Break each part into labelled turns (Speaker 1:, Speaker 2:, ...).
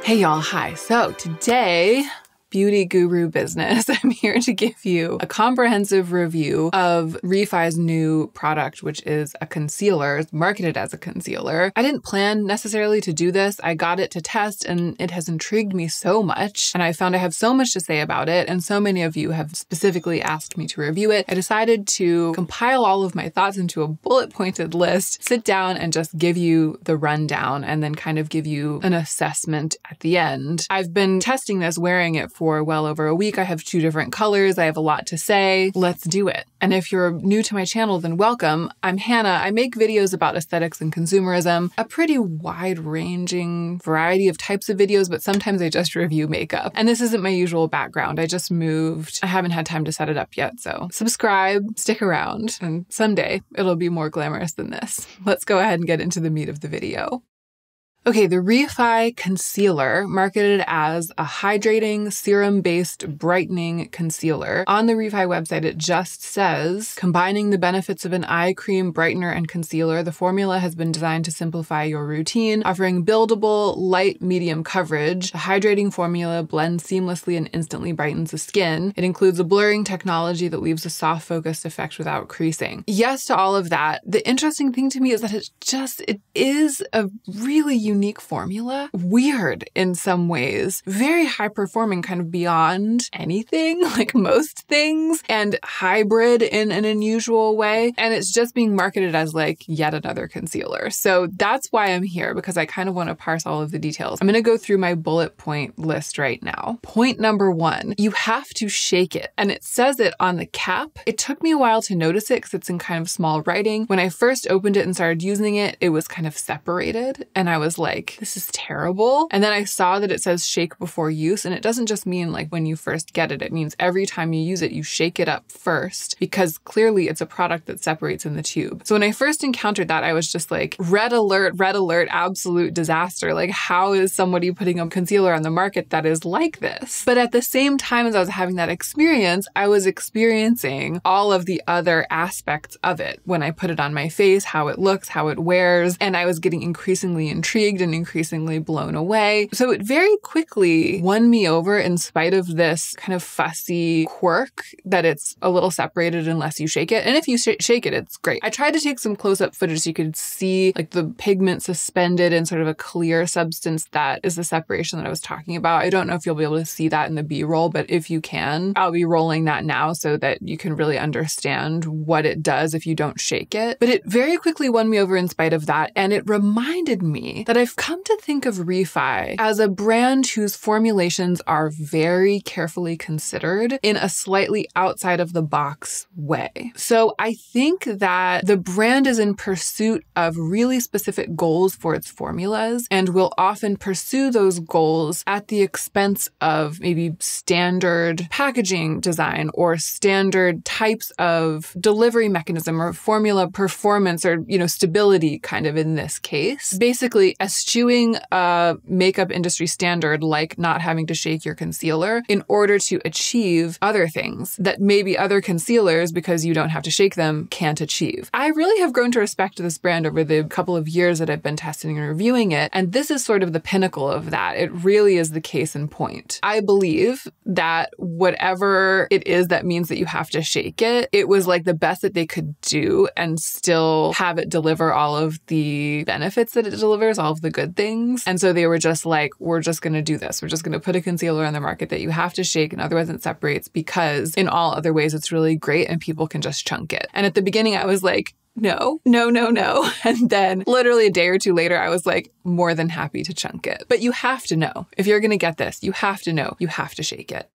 Speaker 1: Hey y'all, hi. So today, beauty guru business, I'm here to give you a comprehensive review of REFY's new product, which is a concealer. It's marketed as a concealer. I didn't plan necessarily to do this. I got it to test and it has intrigued me so much. And I found I have so much to say about it. And so many of you have specifically asked me to review it. I decided to compile all of my thoughts into a bullet pointed list, sit down and just give you the rundown and then kind of give you an assessment at the end. I've been testing this, wearing it for well over a week. I have 2 different colors. I have a lot to say. Let's do it. And if you're new to my channel, then welcome. I'm Hannah. I make videos about aesthetics and consumerism, a pretty wide-ranging variety of types of videos, but sometimes I just review makeup. And this isn't my usual background. I just moved. I haven't had time to set it up yet, so subscribe, stick around, and someday it'll be more glamorous than this. Let's go ahead and get into the meat of the video. Okay, the REFY concealer, marketed as a hydrating, serum-based brightening concealer. On the REFY website, it just says, combining the benefits of an eye cream, brightener, and concealer, the formula has been designed to simplify your routine, offering buildable, light, medium coverage. The hydrating formula blends seamlessly and instantly brightens the skin. It includes a blurring technology that leaves a soft, focused effect without creasing. Yes to all of that. The interesting thing to me is that it is a really unique formula, weird in some ways, very high performing, kind of beyond anything, like most things, and hybrid in an unusual way. And it's just being marketed as like yet another concealer. So that's why I'm here, because I kind of want to parse all of the details. I'm going to go through my bullet point list right now. Point number 1, you have to shake it. And it says it on the cap. It took me a while to notice it because it's in kind of small writing. When I first opened it and started using it, it was kind of separated. And I was like, this is terrible. And then I saw that it says shake before use. And it doesn't just mean like when you first get it. It means every time you use it, you shake it up first, because clearly it's a product that separates in the tube. So when I first encountered that, I was just like, red alert, absolute disaster. Like, how is somebody putting a concealer on the market that is like this? But at the same time as I was having that experience, I was experiencing all of the other aspects of it. When I put it on my face, how it looks, how it wears, and I was getting increasingly intrigued and increasingly blown away. So it very quickly won me over, in spite of this kind of fussy quirk that it's a little separated unless you shake it. And if you shake it, it's great. I tried to take some close-up footage so you could see like the pigment suspended in sort of a clear substance. That is the separation that I was talking about. I don't know if you'll be able to see that in the B-roll, but if you can, I'll be rolling that now so that you can really understand what it does if you don't shake it. But it very quickly won me over in spite of that. And it reminded me that I've come to think of REFY as a brand whose formulations are very carefully considered in a slightly outside of the box way. So I think that the brand is in pursuit of really specific goals for its formulas and will often pursue those goals at the expense of maybe standard packaging design or standard types of delivery mechanism or formula performance or, stability kind of in this case. Basically eschewing a makeup industry standard like not having to shake your concealer in order to achieve other things that maybe other concealers, because you don't have to shake them, can't achieve. I really have grown to respect this brand over the couple of years that I've been testing and reviewing it, and this is sort of the pinnacle of that. It really is the case in point. I believe that whatever it is that means that you have to shake it, it was like the best that they could do and still have it deliver all of the benefits that it delivers, all of the good things. And so they were just like, we're just going to do this. We're just going to put a concealer on the market that you have to shake and otherwise it separates, because in all other ways it's really great and people can just chunk it. And at the beginning I was like, no. And then literally a day or 2 later, I was like, more than happy to chunk it. But you have to know, if you're going to get this, you have to know, you have to shake it.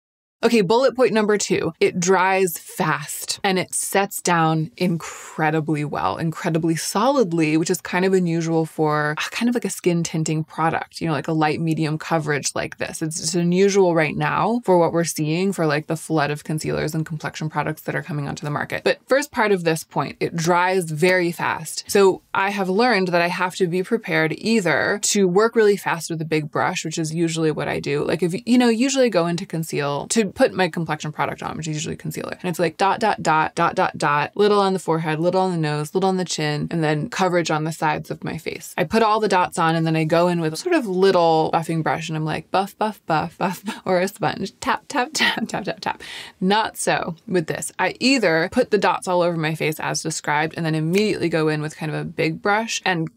Speaker 1: Okay, bullet point number 2, it dries fast and it sets down incredibly well, incredibly solidly, which is kind of unusual for kind of like a skin tinting product, like a light medium coverage like this. It's unusual right now for what we're seeing for like the flood of concealers and complexion products that are coming onto the market. But first part of this point, it dries very fast. So I have learned that I have to be prepared either to work really fast with a big brush, which is usually what I do. Like if usually go into conceal to put my complexion product on, which is usually concealer. And it's like dot, dot, dot, dot, dot, dot, little on the forehead, little on the nose, little on the chin, and then coverage on the sides of my face. I put all the dots on and then I go in with a sort of little buffing brush and I'm like buff, buff, buff, buff, or a sponge, tap, tap, tap, tap, tap, tap. Not so with this. I either put the dots all over my face as described and then immediately go in with kind of a big brush and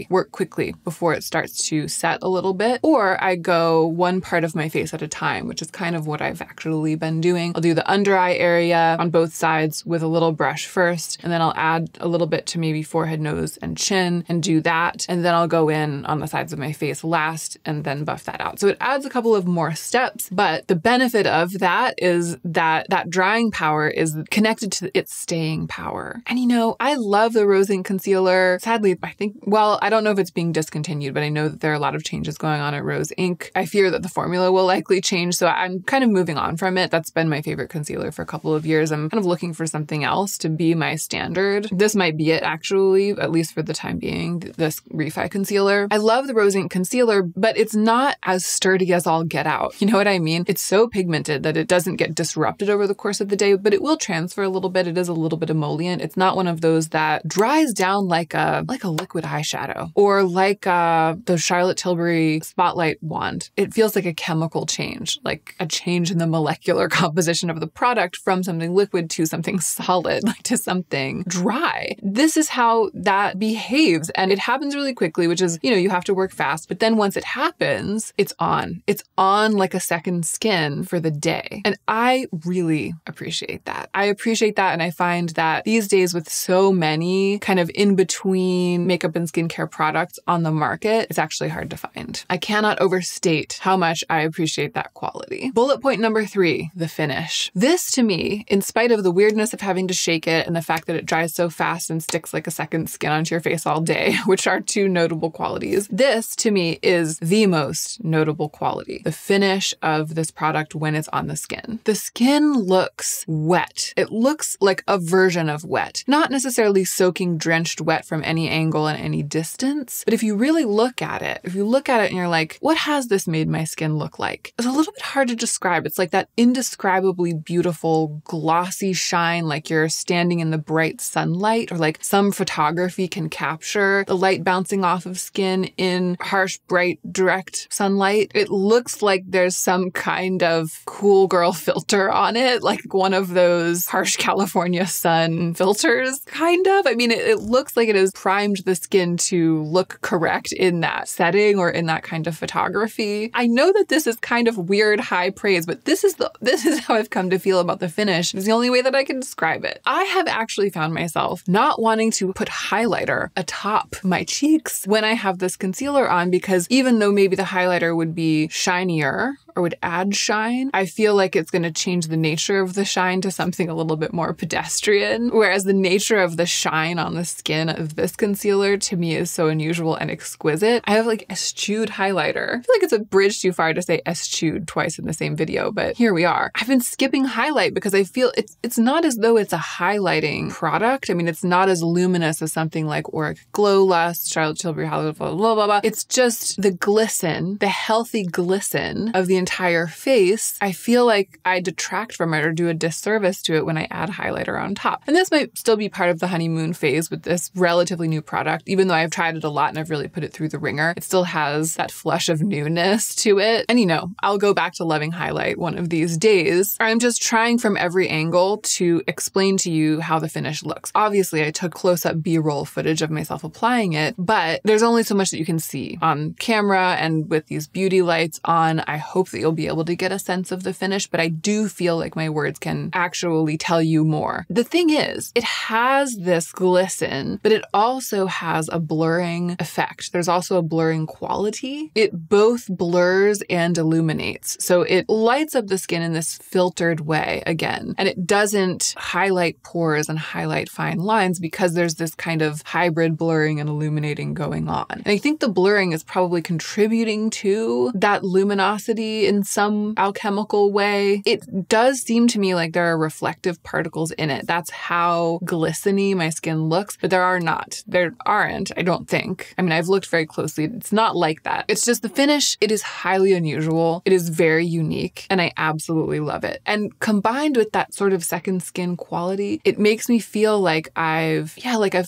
Speaker 1: work quickly before it starts to set a little bit, or I go one part of my face at a time, which is kind of what I've actually been doing. I'll do the under eye area on both sides with a little brush first, and then I'll add a little bit to maybe forehead, nose, and chin and do that. And then I'll go in on the sides of my face last and then buff that out. So it adds a couple of more steps, but the benefit of that is that that drying power is connected to its staying power. And you know, I love the Rose Ink Concealer. Sadly, I think, well, I don't know if it's being discontinued, but I know that there are a lot of changes going on at Rose Ink. I fear that the formula will likely change, so I'm kind of moving on from it. That's been my favorite concealer for a couple of years. I'm kind of looking for something else to be my standard. This might be it actually, at least for the time being, this REFY concealer. I love the Rose Ink Concealer, but it's not as sturdy as all get out. You know what I mean? It's so pigmented that it doesn't get disrupted over the course of the day, but it will transfer a little bit. It is a little bit emollient. It's not one of those that dries down like a liquid eyeshadow or like the Charlotte Tilbury Spotlight wand. It feels like a chemical change, like a change in the molecular composition of the product from something liquid to something solid, like to something dry. This is how that behaves, and it happens really quickly, which is, you know, you have to work fast, but then once it happens, it's on. It's on like a second skin for the day. And I really appreciate that. I appreciate that, and I find that these days with so many kind of in-between makeup and skincare products on the market, it's actually hard to find. I cannot overstate how much I appreciate that quality. Bullet point number 3, the finish. This to me, in spite of the weirdness of having to shake it and the fact that it dries so fast and sticks like a second skin onto your face all day, which are two notable qualities, this to me is the most notable quality, the finish of this product when it's on the skin. The skin looks wet. It looks like a version of wet, not necessarily soaking drenched wet from any angle and any distance, but if you really look at it, and you're like, what has this made my skin look like? It's a little bit hard to describe. It's like that indescribably beautiful glossy shine, like you're standing in the bright sunlight, or like some photography can capture the light bouncing off of skin in harsh, bright, direct sunlight. It looks like there's some kind of cool girl filter on it, like one of those harsh California sun filters, kind of. I mean, it looks like it has primed the skin to look correct in that setting or in that kind of photography. I know that this is kind of weird high praise, but this is how I've come to feel about the finish. It's the only way that I can describe it. I have actually found myself not wanting to put highlighter atop my cheeks when I have this concealer on, because even though maybe the highlighter would be shinier or would add shine, I feel like it's going to change the nature of the shine to something a little bit more pedestrian. Whereas the nature of the shine on the skin of this concealer to me is so unusual and exquisite. I have like eschewed highlighter. I feel like it's a bridge too far to say eschewed twice in the same video, but here we are. I've been skipping highlight because I feel it's not as though it's a highlighting product. I mean, it's not as luminous as something like Auric Glow Lust, Charlotte Tilbury, blah, blah, blah, blah, blah. It's just the glisten, the healthy glisten of the entire face. I feel like I detract from it or do a disservice to it when I add highlighter on top. And this might still be part of the honeymoon phase with this relatively new product. Even though I've tried it a lot and I've really put it through the ringer, it still has that flush of newness to it. And you know, I'll go back to loving highlight one of these days. I'm just trying from every angle to explain to you how the finish looks. Obviously, I took close-up B-roll footage of myself applying it, but there's only so much that you can see on camera, and with these beauty lights on, I hope that you'll be able to get a sense of the finish, but I do feel like my words can actually tell you more. The thing is, it has this glisten, but it also has a blurring effect. There's also a blurring quality. It both blurs and illuminates. So it lights up the skin in this filtered way again, and it doesn't highlight pores and highlight fine lines because there's this kind of hybrid blurring and illuminating going on. And I think the blurring is probably contributing to that luminosity maybe in some alchemical way. It does seem to me like there are reflective particles in it. That's how glistening my skin looks, but there aren't, I don't think. I mean, I've looked very closely. It's not like that. It's just the finish. It is highly unusual. It is very unique, and I absolutely love it. And combined with that sort of second skin quality, it makes me feel like I've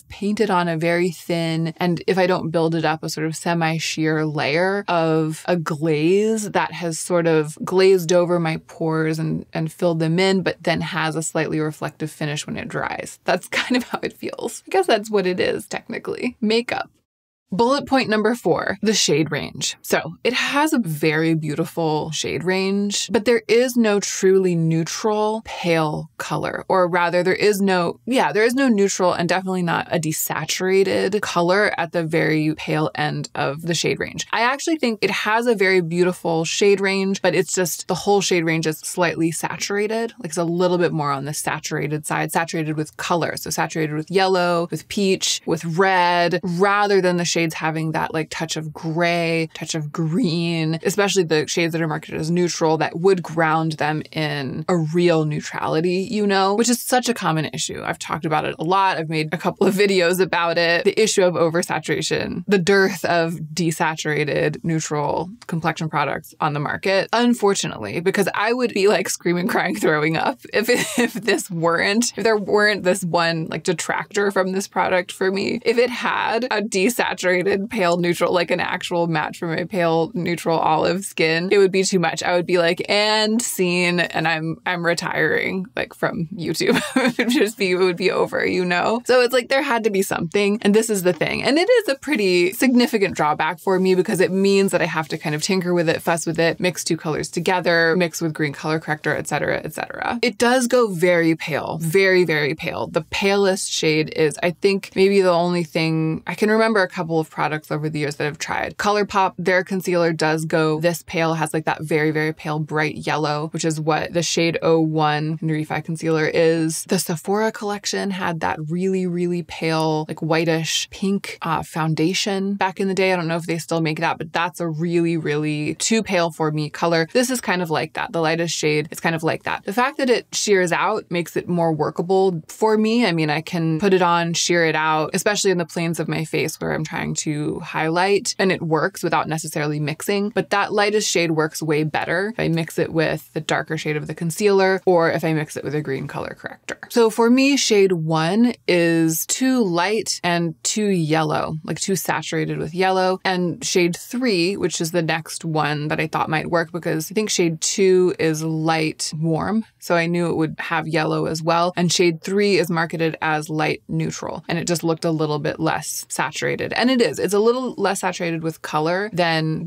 Speaker 1: painted on a very thin, and if I don't build it up, a sort of semi-sheer layer of a glaze that has sort of glazed over my pores and filled them in, but then has a slightly reflective finish when it dries. That's kind of how it feels. I guess that's what it is, technically. Makeup. Bullet point number 4, the shade range. So it has a very beautiful shade range, but there is no truly neutral pale color, or rather there is no neutral and definitely not a desaturated color at the very pale end of the shade range. I actually think it has a very beautiful shade range, but it's just the whole shade range is slightly saturated. Like it's a little bit more on the saturated side, saturated with color. So saturated with yellow, with peach, with red, rather than the shades having that like touch of gray, touch of green, especially the shades that are marketed as neutral that would ground them in a real neutrality, which is such a common issue. I've talked about it a lot. I've made a couple of videos about it. The issue of oversaturation, the dearth of desaturated neutral complexion products on the market, unfortunately, because I would be like screaming, crying, throwing up if there weren't this one like detractor from this product for me. If it had a desaturated pale neutral, like an actual match for my pale neutral olive skin, it would be too much. I would be like, and scene, and I'm retiring like from YouTube. It would be over, So it's like there had to be something, and this is the thing. And it is a pretty significant drawback for me because it means that I have to kind of tinker with it, fuss with it, mix two colors together, mix with green color corrector, etc., etc. It does go very pale, very, very pale. The palest shade is, I think, maybe the only thing I can remember. A couple of products over the years that I've tried. ColourPop, their concealer does go this pale, has like that very, very pale bright yellow, which is what the shade 01 in the REFY concealer is. The Sephora collection had that really, really pale, like whitish pink foundation back in the day. I don't know if they still make that, but that's a really, really too pale for me color. This is kind of like that. The lightest shade is kind of like that. The fact that it sheers out makes it more workable for me. I mean, I can put it on, sheer it out, especially in the planes of my face where I'm trying to highlight, and it works without necessarily mixing, but that lightest shade works way better if I mix it with the darker shade of the concealer or if I mix it with a green color corrector. So for me, shade 1 is too light and too yellow, like too saturated with yellow, and shade 3, which is the next one that I thought might work because I think shade 2 is light warm, so I knew it would have yellow as well, and shade 3 is marketed as light neutral, and it just looked a little bit less saturated. And it's a little less saturated with color than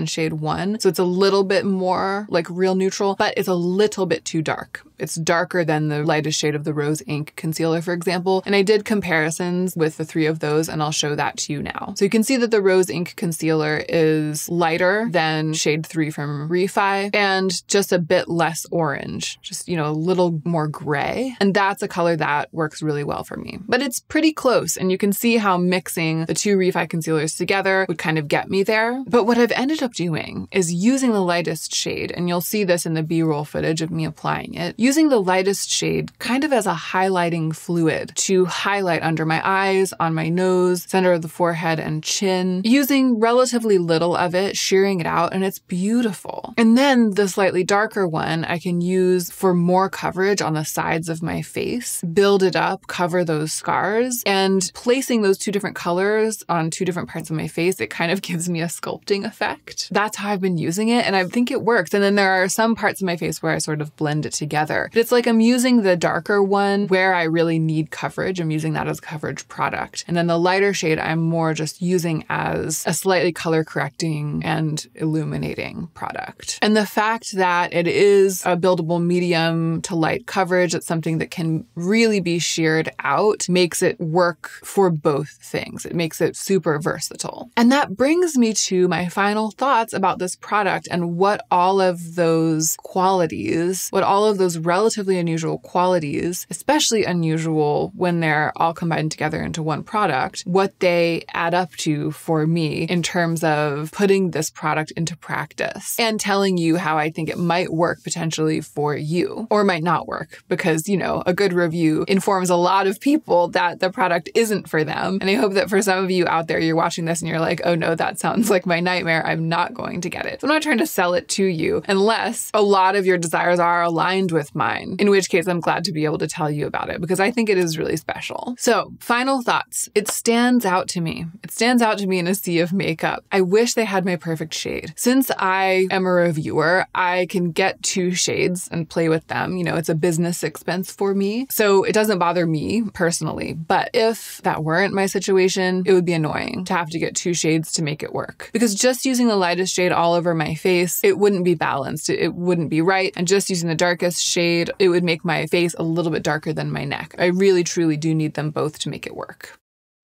Speaker 1: shade 1. So it's a little bit more like real neutral, but it's a little bit too dark. It's darker than the lightest shade of the Rose Ink concealer, for example. And I did comparisons with the 3 of those, and I'll show that to you now. So you can see that the Rose Ink concealer is lighter than shade 3 from REFY and just a bit less orange, just, a little more gray. And that's a color that works really well for me. But it's pretty close, and you can see how mixing the 2 REFY concealers together would kind of get me there. But what I've ended up doing is using the lightest shade, and you'll see this in the B-roll footage of me applying it, using the lightest shade kind of as a highlighting fluid to highlight under my eyes, on my nose, center of the forehead and chin, using relatively little of it, shearing it out, and it's beautiful. And then the slightly darker one I can use for more coverage on the sides of my face, build it up, cover those scars, and placing those 2 different colors on 2 different parts of my face, it kind of gives me a sculpting effect. That's how I've been using it, and I think it works. And then there are some parts of my face where I sort of blend it together. But it's like I'm using the darker one where I really need coverage. I'm using that as a coverage product. And then the lighter shade, I'm more just using as a slightly color correcting and illuminating product. And the fact that it is a buildable medium to light coverage, it's something that can really be sheared out, makes it work for both things. It makes it super versatile. And that brings me to my final thoughts about this product and what all of those qualities, what all of those relatively unusual qualities, especially unusual when they're all combined together into one product, what they add up to for me in terms of putting this product into practice and telling you how I think it might work potentially for you or might not work because, you know, a good review informs a lot of people that the product isn't for them. And I hope that for some of you out there, you're watching this and you're like, oh no, that sounds like my nightmare. I'm not going to get it. So I'm not trying to sell it to you unless a lot of your desires are aligned with mine, in which case I'm glad to be able to tell you about it because I think it is really special. So final thoughts. It stands out to me. It stands out to me in a sea of makeup. I wish they had my perfect shade. Since I am a reviewer, I can get 2 shades and play with them. You know, it's a business expense for me. So it doesn't bother me personally. But if that weren't my situation, it would be annoying to have to get 2 shades to make it work. Because just using the lightest shade all over my face, it wouldn't be balanced. It wouldn't be right. And just using the darkest shade, it would make my face a little bit darker than my neck. I really, truly do need them both to make it work.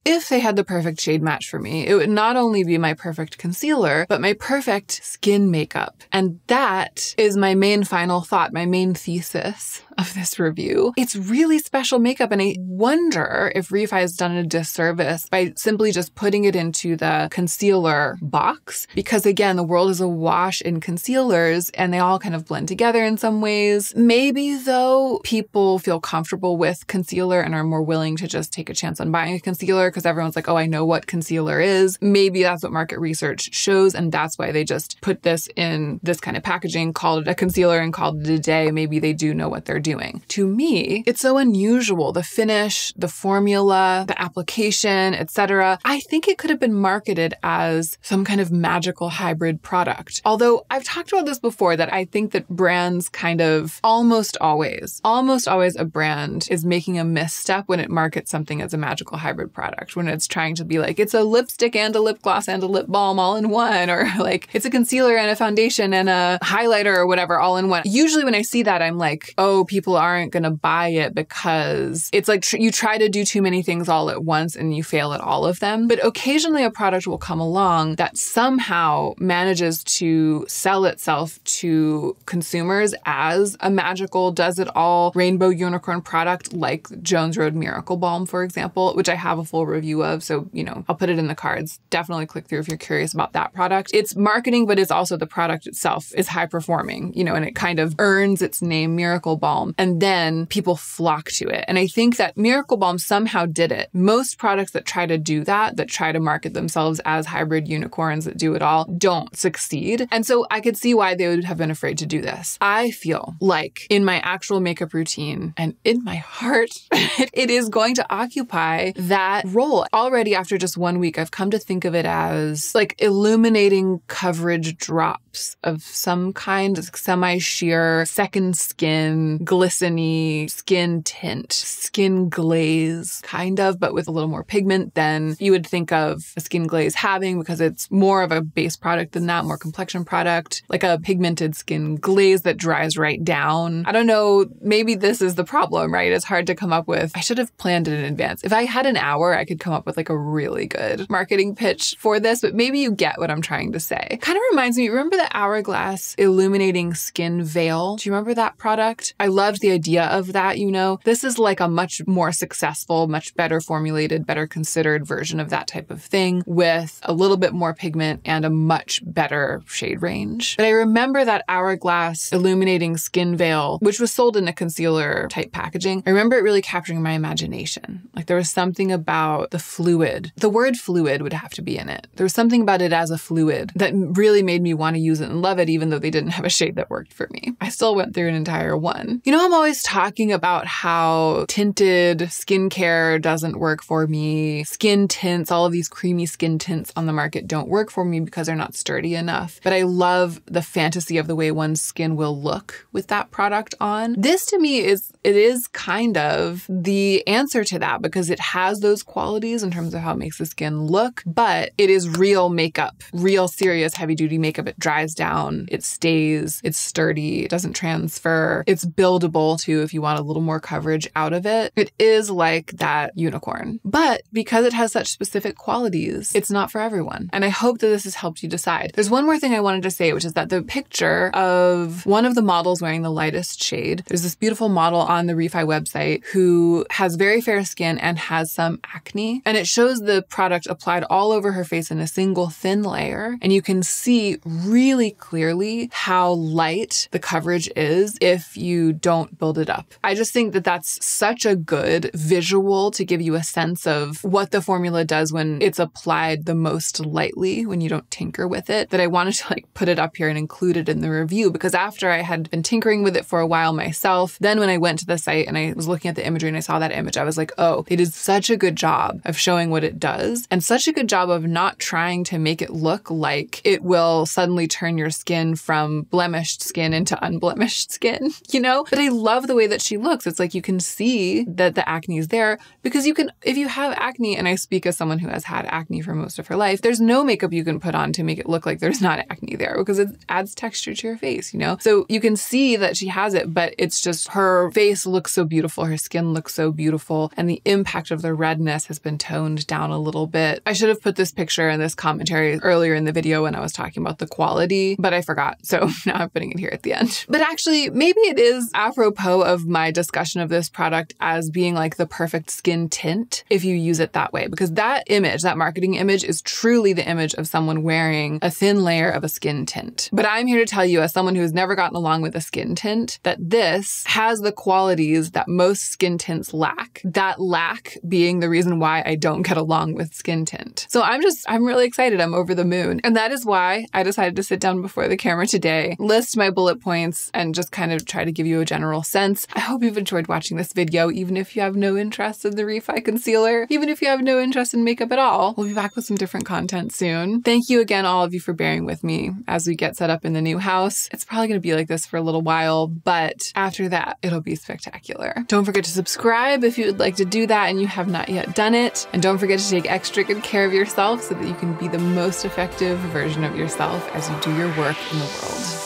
Speaker 1: If they had the perfect shade match for me, it would not only be my perfect concealer, but my perfect skin makeup. And that is my main final thought, my main thesis of this review. It's really special makeup, and I wonder if REFY has done a disservice by simply just putting it into the concealer box, because again, the world is awash in concealers and they all kind of blend together in some ways. Maybe though, people feel comfortable with concealer and are more willing to just take a chance on buying a concealer because everyone's like, oh, I know what concealer is. Maybe that's what market research shows, and that's why they just put this in this kind of packaging, called it a concealer and called it a day. Maybe they do know what they're doing. To me, it's so unusual. The finish, the formula, the application, etc. I think it could have been marketed as some kind of magical hybrid product. Although I've talked about this before, that I think that brands kind of almost always a brand is making a misstep when it markets something as a magical hybrid product, when it's trying to be like, it's a lipstick and a lip gloss and a lip balm all in one, or like it's a concealer and a foundation and a highlighter or whatever all in one. Usually when I see that, I'm like, oh, people aren't going to buy it because it's like you try to do too many things all at once and you fail at all of them. But occasionally a product will come along that somehow manages to sell itself to consumers as a magical, does it all rainbow unicorn product, like Jones Road Miracle Balm, for example, which I have a full review of. So, you know, I'll put it in the cards. Definitely click through if you're curious about that product. It's marketing, but it's also the product itself is high performing, you know, and it kind of earns its name, Miracle Balm. And then people flock to it. And I think that Miracle Balm somehow did it. Most products that try to do that try to market themselves as hybrid unicorns that do it all, don't succeed. And so I could see why they would have been afraid to do this. I feel like in my actual makeup routine and in my heart, it is going to occupy that role. Already after just 1 week, I've come to think of it as like illuminating coverage drops of some kind, semi-sheer, second skin, glistening skin tint, skin glaze, kind of, but with a little more pigment than you would think of a skin glaze having, because it's more of a base product than that, more complexion product, like a pigmented skin glaze that dries right down. I don't know, maybe this is the problem, right? It's hard to come up with. I should have planned it in advance. If I had an hour, I could come up with like a really good marketing pitch for this, but maybe you get what I'm trying to say. Kind of reminds me, remember the Hourglass illuminating skin veil? Do you remember that product? I loved the idea of that, you know. This is like a much more successful, much better formulated, better considered version of that type of thing with a little bit more pigment and a much better shade range. But I remember that Hourglass illuminating skin veil, which was sold in a concealer type packaging. I remember it really capturing my imagination. Like there was something about the fluid. The word fluid would have to be in it. There was something about it as a fluid that really made me want to use it and love it, even though they didn't have a shade that worked for me. I still went through an entire one. You know, I'm always talking about how tinted skincare doesn't work for me. Skin tints, all of these creamy skin tints on the market don't work for me because they're not sturdy enough. But I love the fantasy of the way one's skin will look with that product on. This to me is kind of the answer to that, because it has those qualities in terms of how it makes the skin look, but it is real makeup, real serious heavy duty makeup. It dries down, it stays, it's sturdy, it doesn't transfer, it's built buildable too if you want a little more coverage out of it. It is like that unicorn. But because it has such specific qualities, it's not for everyone. And I hope that this has helped you decide. There's one more thing I wanted to say, which is that the picture of one of the models wearing the lightest shade, there's this beautiful model on the REFY website who has very fair skin and has some acne. And it shows the product applied all over her face in a single thin layer. And you can see really clearly how light the coverage is if you don't build it up. I just think that that's such a good visual to give you a sense of what the formula does when it's applied the most lightly, when you don't tinker with it, that I wanted to like put it up here and include it in the review, because after I had been tinkering with it for a while myself, then when I went to the site and I was looking at the imagery and I saw that image, I was like, oh, they did such a good job of showing what it does and such a good job of not trying to make it look like it will suddenly turn your skin from blemished skin into unblemished skin, you know? But I love the way that she looks. It's like you can see that the acne is there, because you can, if you have acne, and I speak as someone who has had acne for most of her life, there's no makeup you can put on to make it look like there's not acne there, because it adds texture to your face, you know? So you can see that she has it, but it's just her face looks so beautiful, her skin looks so beautiful, and the impact of the redness has been toned down a little bit. I should have put this picture and this commentary earlier in the video when I was talking about the quality, but I forgot. So now I'm putting it here at the end. But actually, maybe it is apropos of my discussion of this product as being like the perfect skin tint if you use it that way, because that image, that marketing image, is truly the image of someone wearing a thin layer of a skin tint. But I'm here to tell you, as someone who has never gotten along with a skin tint, that this has the qualities that most skin tints lack. That lack being the reason why I don't get along with skin tint. So I'm really excited. I'm over the moon. And that is why I decided to sit down before the camera today, list my bullet points, and just kind of try to give you a general sense. I hope you've enjoyed watching this video, even if you have no interest in the REFY concealer, even if you have no interest in makeup at all. We'll be back with some different content soon. Thank you again, all of you, for bearing with me as we get set up in the new house. It's probably going to be like this for a little while, but after that, it'll be spectacular. Don't forget to subscribe if you would like to do that and you have not yet done it. And don't forget to take extra good care of yourself so that you can be the most effective version of yourself as you do your work in the world.